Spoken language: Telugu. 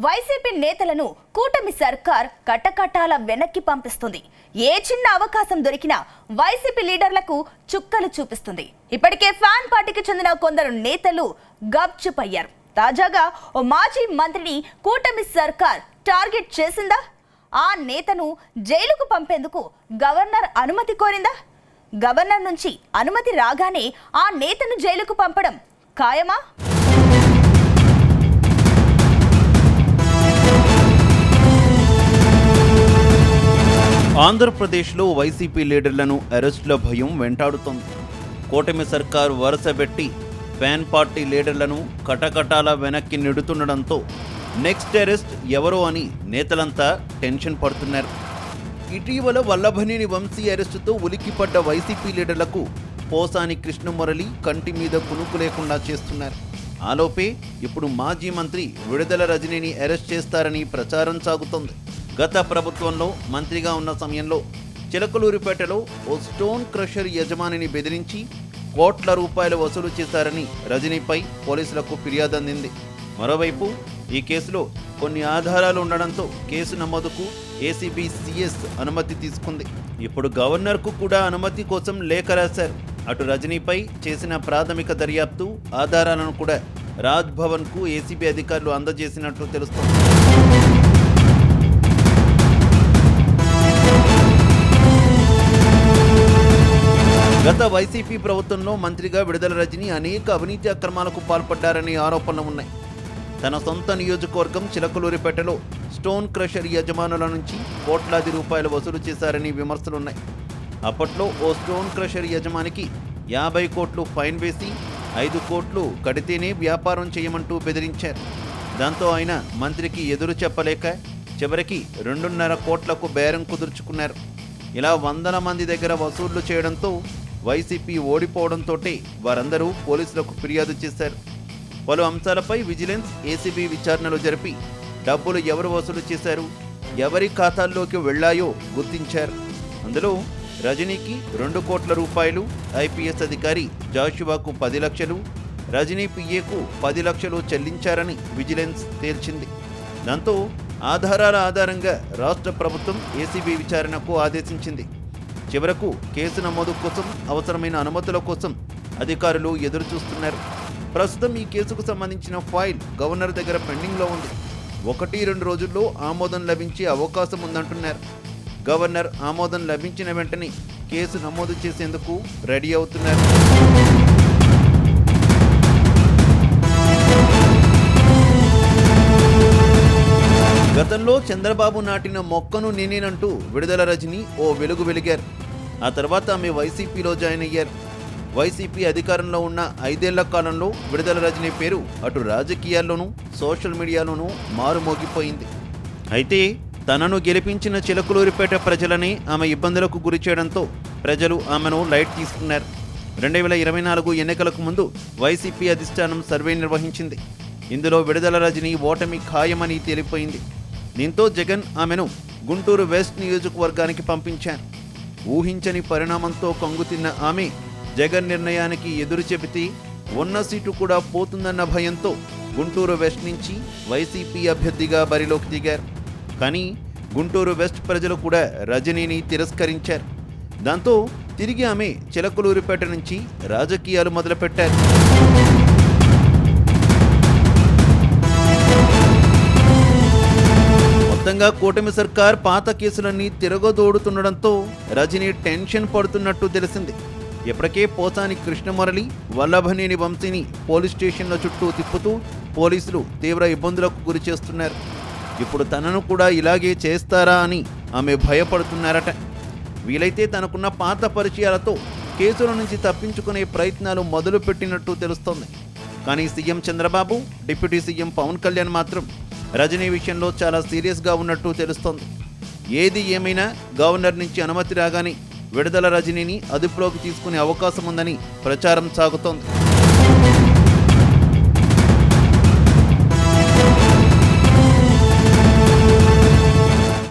వైసీపీ నేతలను కూటమి సర్కార్ కటకటాల వెనక్కి పంపిస్తుంది. ఏ చిన్న అవకాశం దొరికినా వైసీపీ లీడర్లకు చుక్కలు చూపిస్తుంది. ఇప్పటికే ఫ్యాన్ పార్టీకి చెందిన కొందరు నేతలు గప్చుప్ అయ్యారు. తాజాగా ఓ మాజీ మంత్రిని కూటమి సర్కార్ టార్గెట్ చేసిందా? ఆ నేతను జైలుకు పంపేందుకు గవర్నర్ అనుమతి కోరిందా? గవర్నర్ నుంచి అనుమతి రాగానే ఆ నేతను జైలుకు పంపడం ఖాయమా? ఆంధ్రప్రదేశ్లో వైసీపీ లీడర్లను అరెస్టుల భయం వెంటాడుతోంది. కూటమి సర్కారు వరుసబెట్టి ఫ్యాన్ పార్టీ లీడర్లను కటకటాల వెనక్కి నెడుతుండడంతో నెక్స్ట్ అరెస్ట్ ఎవరో అని నేతలంతా టెన్షన్ పడుతున్నారు. ఇటీవల వల్లభనేని వంశీ అరెస్టుతో ఉలిక్కిపడ్డ వైసీపీ లీడర్లకు పోసాని కృష్ణమురళి కంటి మీద కునుకు లేకుండా చేస్తున్నారు. ఆలోపే ఇప్పుడు మాజీ మంత్రి విడుదల రజనీని అరెస్ట్ చేస్తారని ప్రచారం సాగుతోంది. గత ప్రభుత్వంలో మంత్రిగా ఉన్న సమయంలో చిలకలూరిపేటలో ఓ స్టోన్ క్రషర్ యజమానిని బెదిరించి కోట్ల రూపాయలు వసూలు చేశారని రజనీపై పోలీసులకు ఫిర్యాదు అందింది. మరోవైపు ఈ కేసులో కొన్ని ఆధారాలు ఉండడంతో కేసు నమోదుకు ఏసీబీ సిఎస్ అనుమతి తీసుకుంది. ఇప్పుడు గవర్నర్కు కూడా అనుమతి కోసం లేఖ రాశారు. అటు రజనీపై చేసిన ప్రాథమిక దర్యాప్తు ఆధారాలను కూడా రాజ్ భవన్కు ఏసీబీ అధికారులు అందజేసినట్లు తెలుస్తోంది. గత వైసీపీ ప్రభుత్వంలో మంత్రిగా విడుదల రజనీ అనేక అవినీతి అక్రమాలకు పాల్పడ్డారనే ఆరోపణలు ఉన్నాయి. తన సొంత నియోజకవర్గం చిలకలూరిపేటలో స్టోన్ క్రషర్ యజమానుల నుంచి కోట్లాది రూపాయలు వసూలు చేశారని విమర్శలున్నాయి. అప్పట్లో ఓ స్టోన్ క్రషర్ యజమానికి 50 కోట్లు ఫైన్ వేసి 5 కోట్లు కడితేనే వ్యాపారం చేయమంటూ బెదిరించారు. దాంతో ఆయన మంత్రికి ఎదురు చెప్పలేక చివరికి 2.5 కోట్లకు బేరం కుదుర్చుకున్నారు. ఇలా వందల మంది దగ్గర వసూళ్లు చేయడంతో వైసీపీ ఓడిపోవడంతో వారందరూ పోలీసులకు ఫిర్యాదు చేశారు. పలు అంశాలపై విజిలెన్స్, ఏసీబీ విచారణలు జరిపి డబ్బులు ఎవరు వసూలు చేశారు, ఎవరి ఖాతాల్లోకి వెళ్లాయో గుర్తించారు. అందులో రజనీకి 2 కోట్ల రూపాయలు, ఐపీఎస్ అధికారి జాషువాకు 10 లక్షలు, రజనీ పిఏకు 10 లక్షలు చెల్లించారని విజిలెన్స్ తేల్చింది. దాంతో ఆధారాల ఆధారంగా రాష్ట్ర ప్రభుత్వం ఏసీబీ విచారణకు ఆదేశించింది. చివరకు కేసు నమోదు కోసం అవసరమైన అనుమతుల కోసం అధికారులు ఎదురుచూస్తున్నారు. ప్రస్తుతం ఈ కేసుకు సంబంధించిన ఫైల్ గవర్నర్ దగ్గర పెండింగ్లో ఉంది. 1-2 రోజుల్లో ఆమోదం లభించే అవకాశం ఉందంటున్నారు. గవర్నర్ ఆమోదం లభించిన వెంటనే కేసు నమోదు చేసేందుకు రెడీ అవుతున్నారు. గతంలో చంద్రబాబు నాటిన మొక్కను నేనేనంటూ విడుదల రజనీ ఓ వెలుగు వెలిగారు. ఆ తర్వాత ఆమె వైసీపీలో జాయిన్ అయ్యారు. వైసీపీ అధికారంలో ఉన్న 5 ఏళ్ల కాలంలో విడుదల రజనీ పేరు అటు రాజకీయాల్లోనూ సోషల్ మీడియాలోనూ మారుమోగిపోయింది. అయితే తనను గెలిపించిన చిలకలూరిపేట ప్రజలని ఆమె ఇబ్బందులకు గురి చేయడంతో ప్రజలు ఆమెను లైట్ తీసుకున్నారు. 2024 ఎన్నికలకు ముందు వైసీపీ అధిష్టానం సర్వే నిర్వహించింది. ఇందులో విడుదల రజనీ ఓటమి ఖాయమని తేలిపోయింది. దీంతో జగన్ ఆమెను గుంటూరు వెస్ట్ నియోజకవర్గానికి పంపించారు. ఊహించని పరిణామంతో కంగుతిన్న ఆమె జగన్ నిర్ణయానికి ఎదురు చెబితే ఉన్న సీటు కూడా పోతుందన్న భయంతో గుంటూరు వెస్ట్ నుంచి వైసీపీ అభ్యర్థిగా బరిలోకి దిగారు. కానీ గుంటూరు వెస్ట్ ప్రజలు కూడా రజనీని తిరస్కరించారు. దాంతో తిరిగి ఆమె చిలకలూరిపేట నుంచి రాజకీయాలు మొదలుపెట్టారు. మొత్తంగా కూటమి సర్కార్ పాత కేసులన్నీ తిరగదోడుతుండడంతో రజనీ టెన్షన్ పడుతున్నట్టు తెలిసింది. ఇప్పటికే పోసాని కృష్ణమురళి, వల్లభనేని వంశీని పోలీస్ స్టేషన్ల చుట్టూ తిప్పుతూ పోలీసులు తీవ్ర ఇబ్బందులకు గురి చేస్తున్నారు. ఇప్పుడు తనను కూడా ఇలాగే చేస్తారా అని ఆమె భయపడుతున్నారట. వీలైతే తనకున్న పాత పరిచయాలతో కేసుల నుంచి తప్పించుకునే ప్రయత్నాలు మొదలుపెట్టినట్టు తెలుస్తోంది. కానీ CM Chandrababu, deputy CM Pavan Kalyan మాత్రం రజనీ విషయంలో చాలా సీరియస్గా ఉన్నట్టు తెలుస్తోంది. ఏది ఏమైనా గవర్నర్ నుంచి అనుమతి రాగానే విడుదల రజనీని అదుపులోకి తీసుకునే అవకాశం ఉందని ప్రచారం సాగుతోంది.